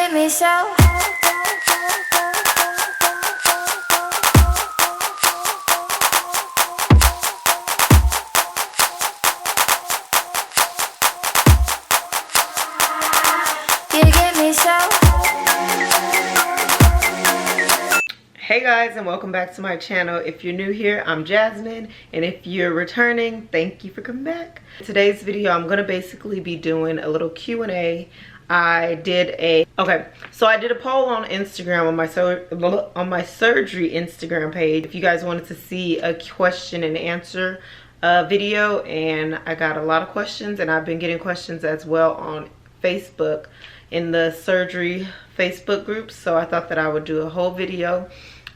get me so. You get me so. Hey guys, and welcome back to my channel. If you're new here, I'm Jasmine, and if you're returning, thank you for coming back. Today's video, I'm gonna basically be doing a little Q&A. I did a poll on Instagram on my surgery Instagram page if you guys wanted to see a question and answer video, and I got a lot of questions, and I've been getting questions as well on Facebook in the surgery Facebook group, so I thought that I would do a whole video.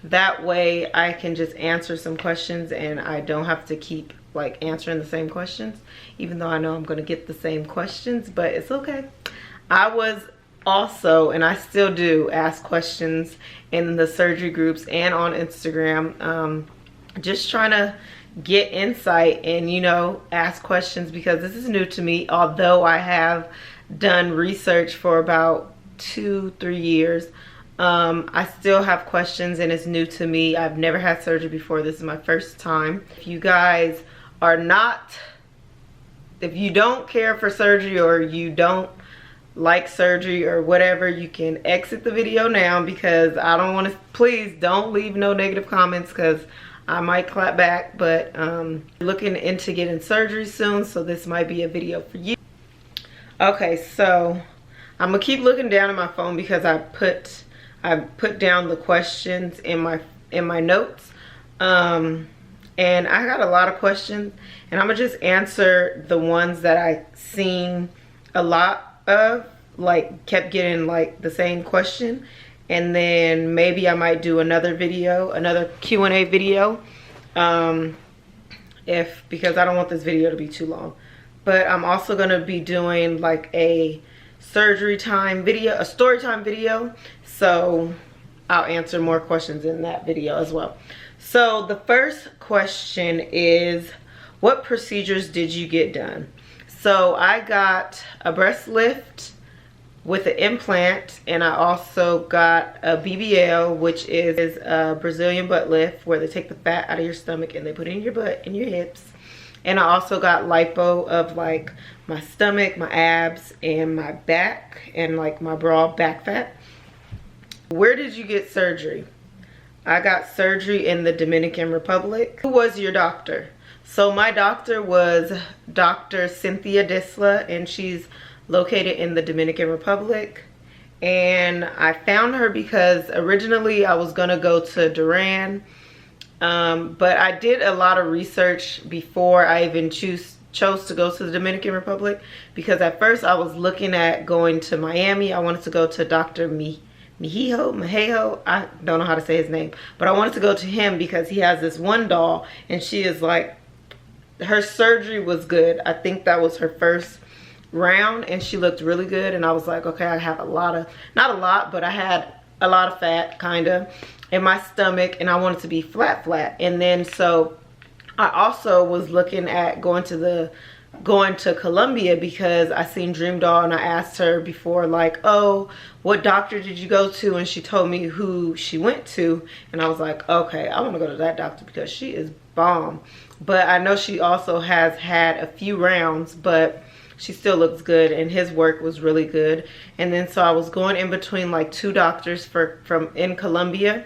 That way I can just answer some questions and I don't have to keep like answering the same questions, even though I know I'm gonna get the same questions, but it's okay. I was also, and I still do, ask questions in the surgery groups and on Instagram, just trying to get insight and, you know, ask questions because this is new to me. Although I have done research for about 2-3 years, I still have questions and it's new to me. I've never had surgery before. This is my first time. If you guys are not, if you don't care for surgery or you don't like surgery or whatever, you can exit the video now because I don't want to, please don't leave no negative comments because I might clap back, but looking into getting surgery soon, so this might be a video for you. Okay, so I'm gonna keep looking down at my phone because I put down the questions in my notes, and I got a lot of questions, and I'm gonna just answer the ones that I seen a lot of, like kept getting like the same question, and then maybe I might do another video, another Q&A video, because I don't want this video to be too long. But I'm also gonna be doing like a surgery time video, a story time video, so I'll answer more questions in that video as well. So the first question is, what procedures did you get done? So I got a breast lift with an implant, and I also got a BBL, which is a Brazilian butt lift, where they take the fat out of your stomach and they put it in your butt and your hips. And I also got lipo of like my stomach, my abs, and my back, and like my broad back fat. Where did you get surgery? I got surgery in the Dominican Republic. Who was your doctor? So my doctor was Dr. Cynthia Disla, and she's located in the Dominican Republic. And I found her because originally I was gonna go to Duran, but I did a lot of research before I even chose to go to the Dominican Republic, because at first I was looking at going to Miami. I wanted to go to Dr. Mihejo, I don't know how to say his name, but I wanted to go to him because he has this one doll, and she is like, her surgery was good. I think that was her first round, and she looked really good, and I was like, okay, I have a lot of, not a lot, but I had a lot of fat kind of in my stomach, and I wanted to be flat. And then so I also was looking at going to Colombia because I seen Dream Doll, and I asked her before, like, oh, what doctor did you go to? And she told me who she went to, and I was like, okay, I want to go to that doctor because she is bomb. But I know she also has had a few rounds, but she still looks good, and his work was really good. And then so I was going in between like 2 doctors from in Colombia.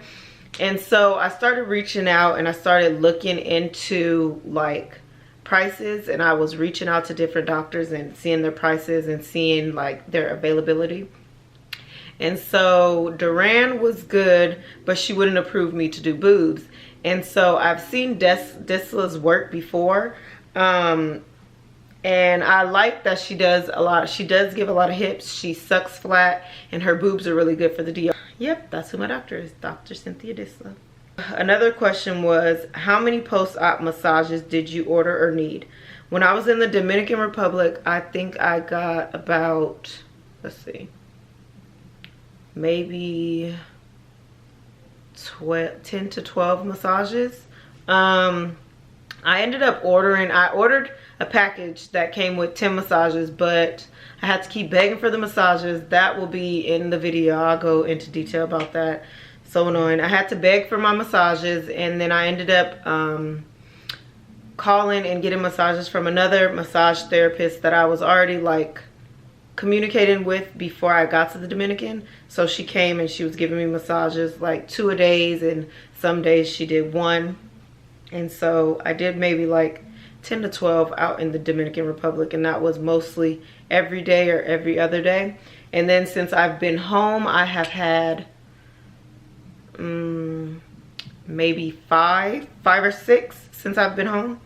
And so I started reaching out, and I started looking into like prices, and I was reaching out to different doctors and seeing their prices and seeing like their availability. And so Duran was good, but she wouldn't approve me to do boobs. And so I've seen Disla's work before, and I like that she does a lot. She does give a lot of hips. She sucks flat, and her boobs are really good for the DR. Yep, that's who my doctor is, Dr. Cynthia Disla. Another question was, how many post-op massages did you order or need? When I was in the Dominican Republic, I think I got about, let's see, maybe 10 to 12 massages. I ended up ordering, I a package that came with 10 massages, but I had to keep begging for the massages. That will be in the video. I'll go into detail about that. So annoying. I had to beg for my massages, and then I ended up calling and getting massages from another massage therapist that I was already like communicating with before I got to the Dominican. So she came and she was giving me massages like 2 a days, and some days she did 1. And so I did maybe like 10 to 12 out in the Dominican Republic, and that was mostly every day or every other day. And then since I've been home, I have had maybe 5 or 6 since I've been home.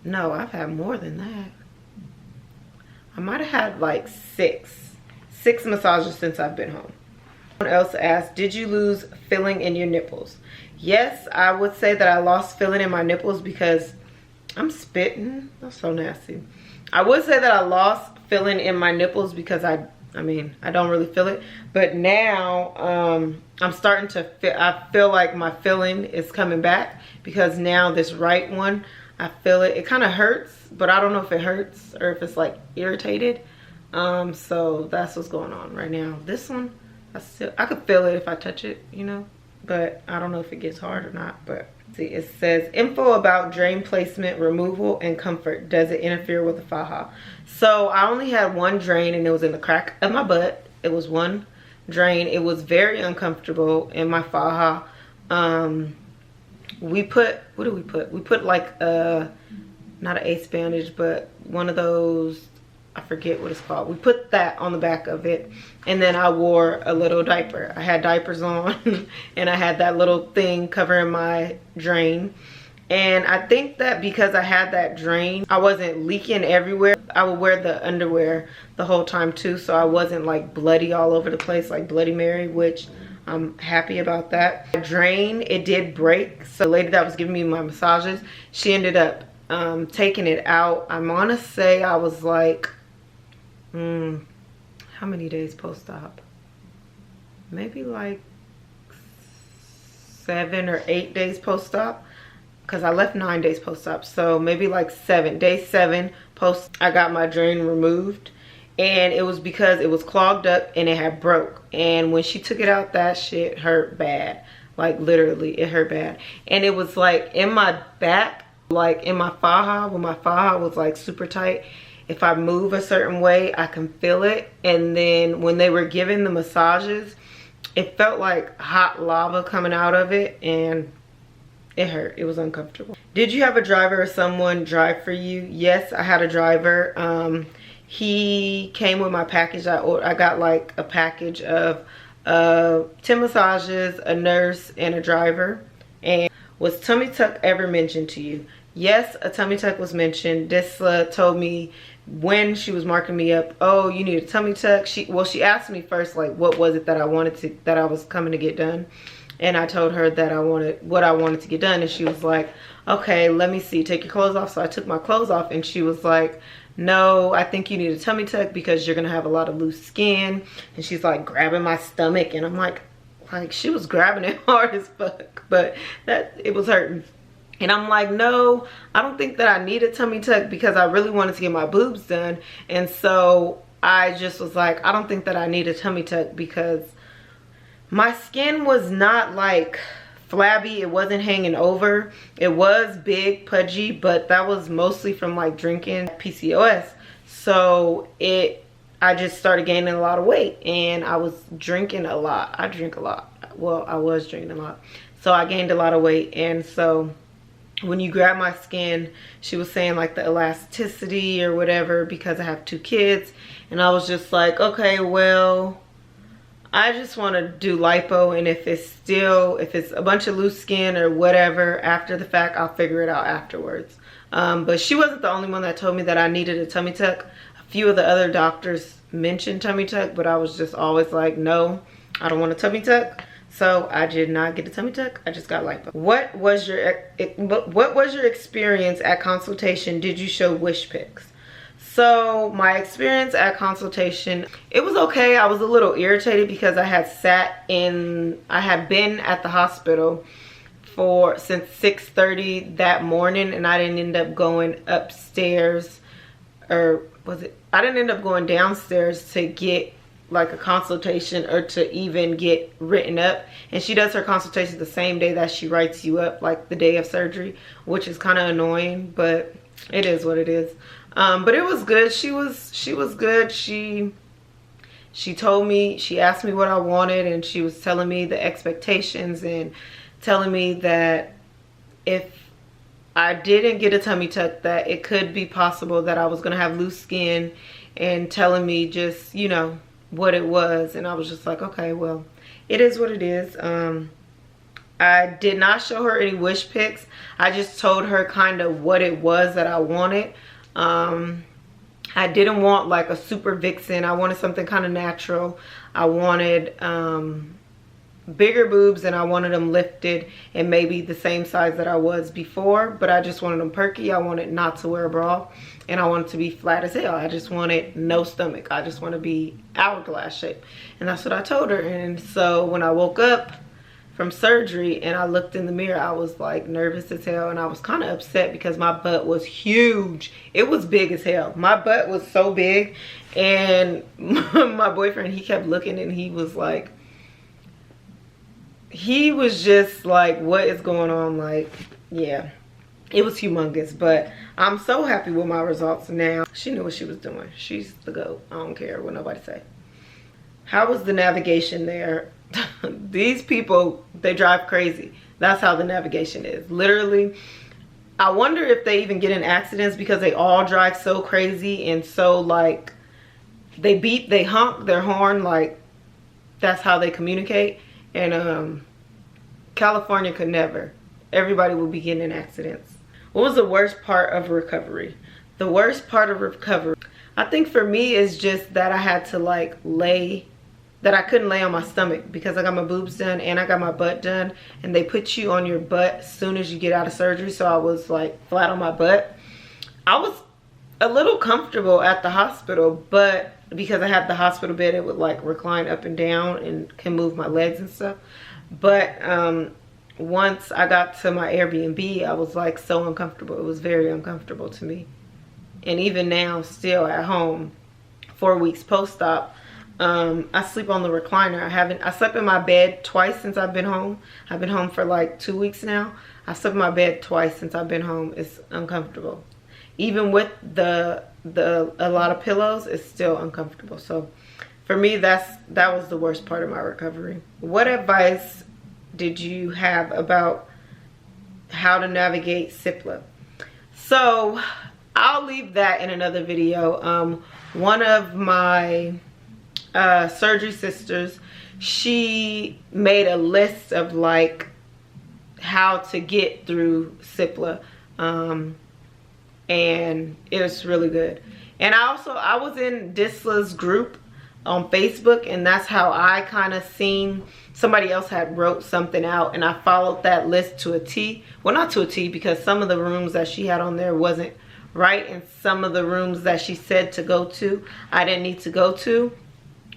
No, I've had more than that. I might have had like 6 massages since I've been home. Someone else asked, did you lose filling in your nipples? Yes, I would say that I lost filling in my nipples because I'm spitting. That's so nasty. I would say that I lost filling in my nipples because I don't really feel it. But now I'm starting to feel, I feel like my filling is coming back, because now this right one, I feel it. It kind of hurts, but I don't know if it hurts or if it's like irritated. So that's what's going on right now. This one, I could feel it if I touch it, you know, but I don't know if it gets hard or not. But see, it says info about drain placement, removal, and comfort. Does it interfere with the faja? So I only had one drain, and it was in the crack of my butt. It was one drain. It was very uncomfortable in my faja. We put, what did we put? We put like not an ace bandage, but one of those, I forget what it's called. We put that on the back of it, and then I wore a little diaper. I had diapers on and I had that little thing covering my drain. And I think that because I had that drain, I wasn't leaking everywhere. I would wear the underwear the whole time too, so I wasn't like bloody all over the place like Bloody Mary, which I'm happy about that. The drain, it did break. So the lady that was giving me my massages, she ended up taking it out. I want to say I was like, how many days post-op? Maybe like 7 or 8 days post-op, because I left 9 days post-op. So maybe like 7, day 7 post, I got my drain removed. And it was because it was clogged up and it had broke. And when she took it out, that shit hurt bad. Like literally, it hurt bad. And it was like in my back, like in my faja, when my faja was like super tight. If I move a certain way, I can feel it. And then when they were giving the massages, it felt like hot lava coming out of it, and it hurt. It was uncomfortable. Did you have a driver or someone drive for you? Yes, I had a driver. He came with my package. I got like a package of 10 massages, a nurse, and a driver. And was tummy tuck ever mentioned to you? Yes, a tummy tuck was mentioned. Disla told me when she was marking me up, oh, you need a tummy tuck. She asked me first, like, what was it that I was coming to get done. And I told her that what I wanted to get done. And she was like, okay, let me see, take your clothes off. So I took my clothes off, and she was like, no, I think you need a tummy tuck because you're gonna have a lot of loose skin. And she's like grabbing my stomach, and I'm like she was grabbing it hard as fuck, but it was hurting. And I'm like, no, I don't think that I need a tummy tuck, because I really wanted to get my boobs done. And so I just was like, I don't think that I need a tummy tuck, because my skin was not like flabby. It wasn't hanging over. It was big, pudgy, but that was mostly from like drinking PCOS. So I just started gaining a lot of weight, and I was drinking a lot. I drink a lot. Well, I was drinking a lot. So I gained a lot of weight. And so when you grab my skin, she was saying like the elasticity or whatever, because I have 2 kids. And I was just like, okay, well, I just want to do lipo, and if it's a bunch of loose skin or whatever after the fact, I'll figure it out afterwards. But she wasn't the only one that told me that I needed a tummy tuck. A few of the other doctors mentioned tummy tuck, but I was just always like, no, I don't want a tummy tuck. So I did not get a tummy tuck. I just got lipo. What was your experience at consultation? Did you show wish pics? So my experience at consultation, it was okay. I was a little irritated because I had been at the hospital since 6:30 that morning, and I didn't end up going upstairs, or I didn't end up going downstairs to get like a consultation or to even get written up. And she does her consultation the same day that she writes you up, like the day of surgery, which is kind of annoying, but it is what it is. But it was good. She was good. She told me, she asked me what I wanted, and she was telling me the expectations and telling me that if I didn't get a tummy tuck, that it could be possible that I was gonna have loose skin, and telling me just, you know, what it was. And I was just like, okay, well, it is what it is. I did not show her any wish pics. I just told her kind of what it was that I wanted. I didn't want like a super vixen. I wanted something kind of natural. I wanted bigger boobs, and I wanted them lifted and maybe the same size that I was before, but I just wanted them perky. I wanted not to wear a bra, and I wanted to be flat as hell. I just wanted no stomach. I just want to be hourglass shape, and that's what I told her. And so when I woke up from surgery and I looked in the mirror, I was like nervous as hell, and I was kind of upset because my butt was huge. It was big as hell. My butt was so big, and my boyfriend, he kept looking, and he was like, he was just like, what is going on? Like, yeah, it was humongous. But I'm so happy with my results now. She knew what she was doing. She's the GOAT. I don't care what nobody say. How was the navigation there? These people, they drive crazy. That's how the navigation is. Literally, I wonder if they even get in accidents because they all drive so crazy, and so like they honk their horn, like that's how they communicate. And California could never. Everybody will be getting in accidents. What was the worst part of recovery? The worst part of recovery, I think for me, is just that I had to like that I couldn't lay on my stomach because I got my boobs done and I got my butt done, and they put you on your butt as soon as you get out of surgery. So I was like flat on my butt. I was a little comfortable at the hospital, but because I had the hospital bed, it would like recline up and down and can move my legs and stuff. But once I got to my Airbnb, I was like so uncomfortable. It was very uncomfortable to me. And even now, still at home, 4 weeks post-op, I sleep on the recliner. I slept in my bed twice since I've been home. I've been home for like 2 weeks now. I slept in my bed twice since I've been home. It's uncomfortable. Even with a lot of pillows, it's still uncomfortable. So for me, that was the worst part of my recovery. What advice did you have about how to navigate CIPLA? So I'll leave that in another video. One of my surgery sisters, she made a list of like how to get through CIPLA, and it was really good. And I was in Disla's group on Facebook, and that's how I kind of seen somebody else had wrote something out, and I followed that list to a T. Well, not to a T, because some of the rooms that she had on there wasn't right, and some of the rooms that she said to go to, I didn't need to go to.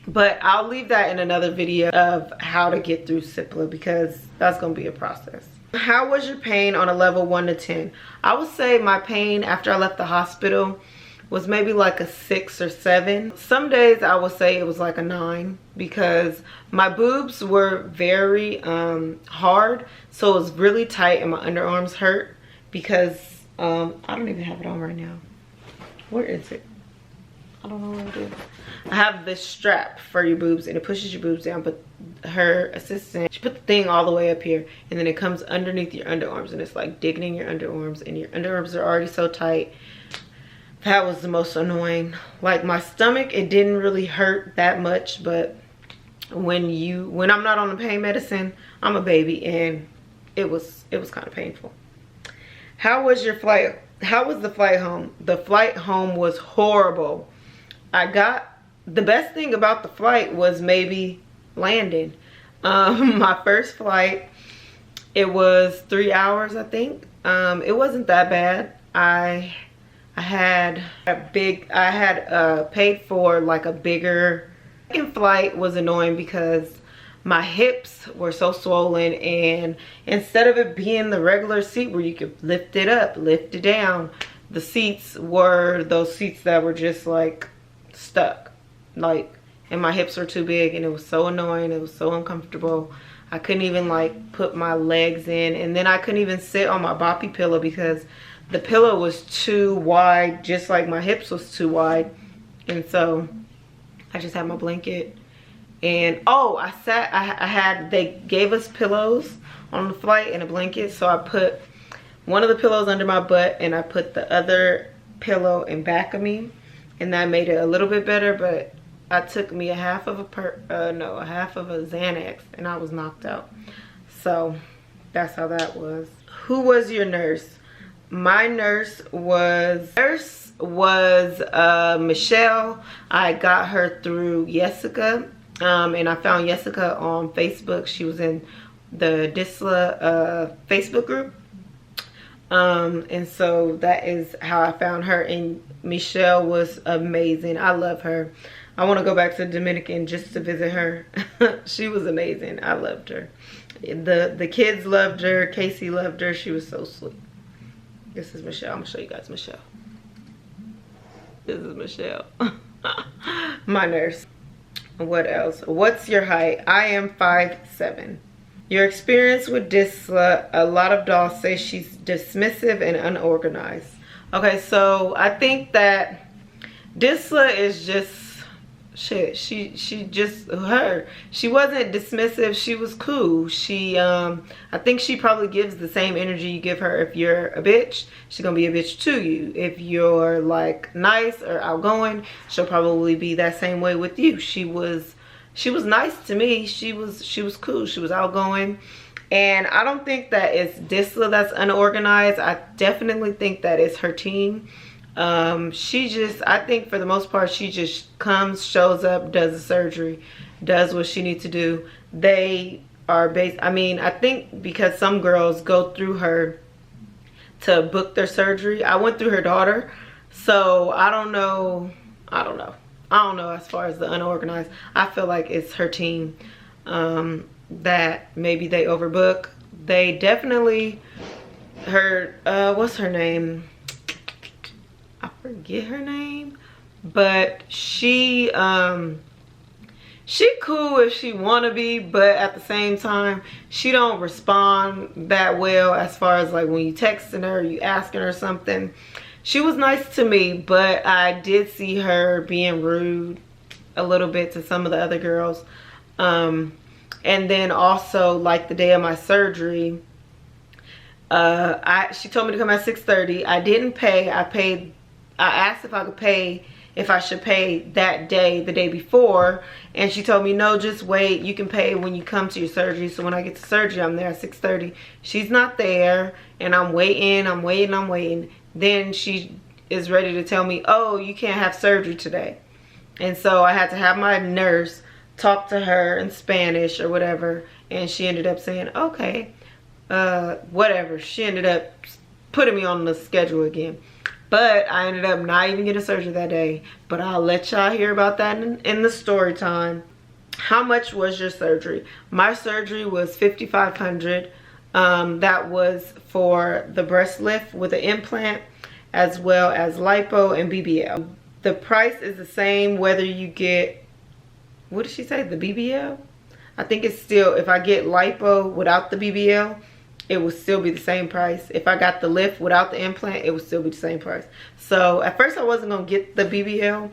But I'll leave that in another video of how to get through CIPLA, because that's going to be a process. How was your pain on a level 1 to 10? I would say my pain after I left the hospital was maybe like a 6 or 7. Some days I would say it was like a 9, because my boobs were very hard, so it was really tight and my underarms hurt because I don't even have it on right now. Where is it? I don't know where it is. I have this strap for your boobs, and it pushes your boobs down, but her assistant, she put the thing all the way up here, and then it comes underneath your underarms, and it's like digging in your underarms, and your underarms are already so tight. That was the most annoying. Like my stomach, it didn't really hurt that much, but when I'm not on the pain medicine, I'm a baby, and it was kind of painful. How was your flight? How was the flight home? The flight home was horrible. The best thing about the flight was maybe landing. My first flight, it was 3 hours, I think. It wasn't that bad. I had paid for like a bigger. Second flight was annoying because my hips were so swollen, and instead of it being the regular seat where you could lift it up, lift it down, the seats were those seats that were just like stuck, like, and my hips were too big, and it was so annoying. It was so uncomfortable. I couldn't even like put my legs in, and then I couldn't even sit on my boppy pillow because the pillow was too wide, just like my hips was too wide. And so I just had my blanket. And oh, they gave us pillows on the flight and a blanket, so I put one of the pillows under my butt and I put the other pillow in back of me, and that made it a little bit better. But I took me a half of a Xanax and I was knocked out. So that's how that was. Who was your nurse? My nurse was Michelle. I got her through Jessica, and I found Jessica on Facebook. She was in the DISLA Facebook group, and so that is how I found her. And Michelle was amazing. I love her. I want to go back to the Dominican just to visit her. She was amazing. I loved her. The kids loved her. Casey loved her. She was so sweet. This is Michelle. I'm gonna show you guys Michelle. This is Michelle. My nurse. What else? What's your height? I am 5'7". Your experience with DISLA. A lot of dolls say she's dismissive and unorganized. Okay, so I think that DISLA is just shit. She wasn't dismissive. She was cool. I think she probably gives the same energy you give her. If you're a bitch, she's gonna be a bitch to you. If you're like nice or outgoing, she'll probably be that same way with you. She was nice to me. She was cool. She was outgoing. And I don't think that it's DISLA that's unorganized. I definitely think that it's her team. I think for the most part, she just comes, shows up, does the surgery, does what she needs to do. They are I think because some girls go through her to book their surgery. I went through her daughter, so I don't know as far as the unorganized. I feel like it's her team, that maybe they overbook. They definitely, what's her name? I forget her name, but she cool if she wanna be, but at the same time she don't respond that well as far as like when you texting her, you asking her something. She was nice to me, but I did see her being rude a little bit to some of the other girls. And then also like the day of my surgery, she told me to come at 6:30. I didn't pay. I asked if I should pay that day, the day before, and she told me, no, just wait, you can pay when you come to your surgery. So when I get to surgery, I'm there at 6:30. She's not there, and I'm waiting. Then she is ready to tell me, oh, you can't have surgery today. And so I had to have my nurse talk to her in Spanish or whatever, and she ended up saying, okay, whatever. She ended up putting me on the schedule again. But I ended up not even getting surgery that day. But I'll let y'all hear about that in the story time. How much was your surgery? My surgery was $5,500. That was for the breast lift with an implant, as well as lipo and BBL. The price is the same whether you get, what did she say, the BBL? I think it's still, if I get lipo without the BBL, it would still be the same price. If I got the lift without the implant, it would still be the same price. So at first I wasn't gonna get the BBL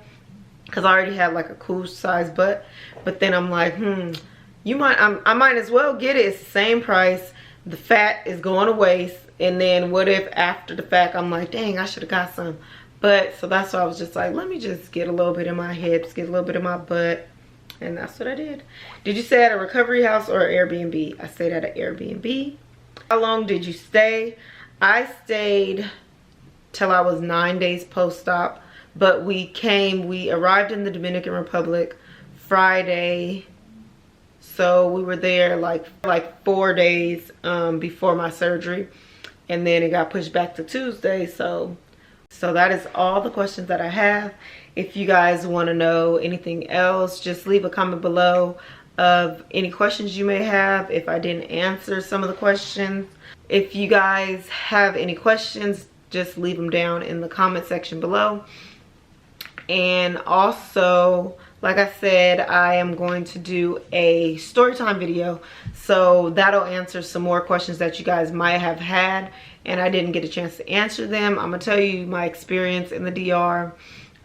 because I already had like a cool size butt. But then I'm like, I might as well get it. It's the same price. The fat is going to waste. And then what if after the fact I'm like, dang, I should have got some. But so that's why I was just like, let me just get a little bit in my hips, get a little bit in my butt. And that's what I did. Did you stay at a recovery house or Airbnb? I stayed at an Airbnb. How long did you stay? I stayed till I was 9 days post-op, but we arrived in the Dominican Republic Friday, so we were there like 4 days before my surgery, and then it got pushed back to Tuesday. So that is all the questions that I have. If you guys want to know anything else, just leave a comment below. of any questions you may have if I didn't answer some of the questions. If you guys have any questions, just leave them down in the comment section below. And also, like I said, I am going to do a story time video, so that'll answer some more questions that you guys might have had and I didn't get a chance to answer them. I'm gonna tell you my experience in the DR.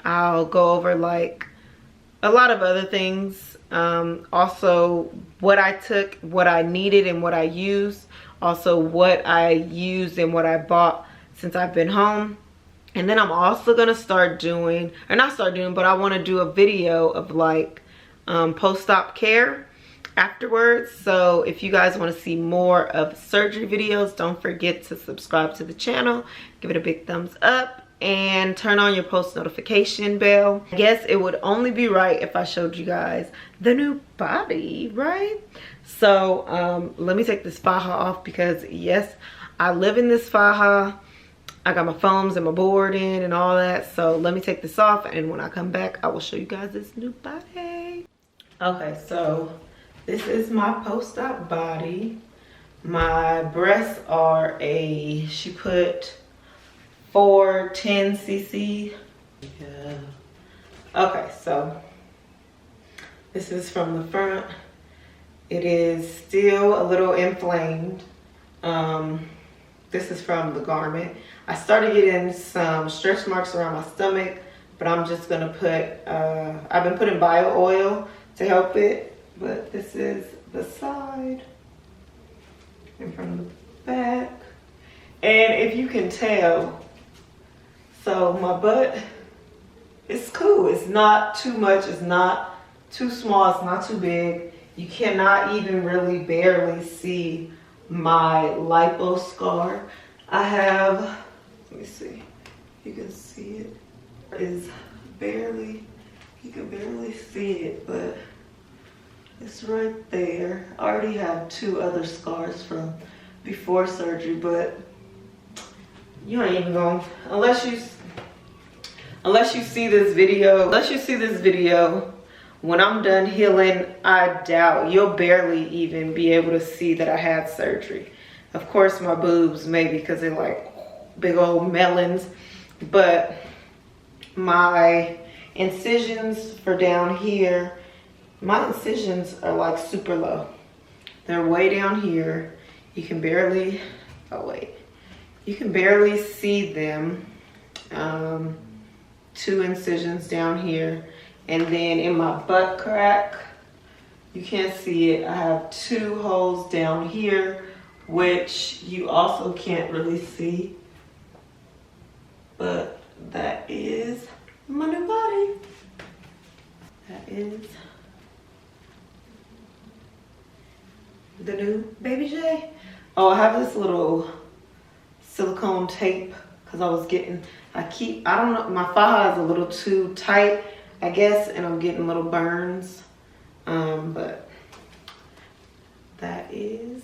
I'll go over like a lot of other things, also what I took, what I needed and what I used, also what I used and what I bought since I've been home. And then I'm also gonna start doing, or not start doing, but I want to do a video of like post-op care afterwards. So if you guys want to see more of surgery videos, don't forget to subscribe to the channel, give it a big thumbs up, and turn on your post notification bell. I guess it would only be right if I showed you guys the new body, right? So let me take this faja off, because yes, I live in this faja. I got my foams and my board in and all that. So let me take this off, and when I come back, I will show you guys this new body. Okay, so this is my post-op body. My breasts are she put 410 cc. Yeah. Okay, so this is from the front. It is still a little inflamed. This is from the garment. I started getting some stretch marks around my stomach, but I'm just gonna put, I've been putting bio oil to help it, but this is the side and from the back. And if you can tell, so my butt is cool. It's not too much, it's not too small, it's not too big. You cannot even really barely see my lipo scar. I have, let me see, you can see it, is barely, you can barely see it, but it's right there. I already have 2 other scars from before surgery, but you ain't even going, unless you see this video, when I'm done healing, I doubt you'll barely even be able to see that I had surgery. Of course, my boobs, maybe, because they're like big old melons, but my incisions for down here, my incisions are like super low. They're way down here. You can barely, oh wait, you can barely see them. 2 incisions down here. And then in my butt crack, you can't see it, I have 2 holes down here, which you also can't really see. But that is my new body. That is the new Baby J. Oh, I have this little silicone tape because I don't know, my faja is a little too tight, I guess, and I'm getting little burns. But that is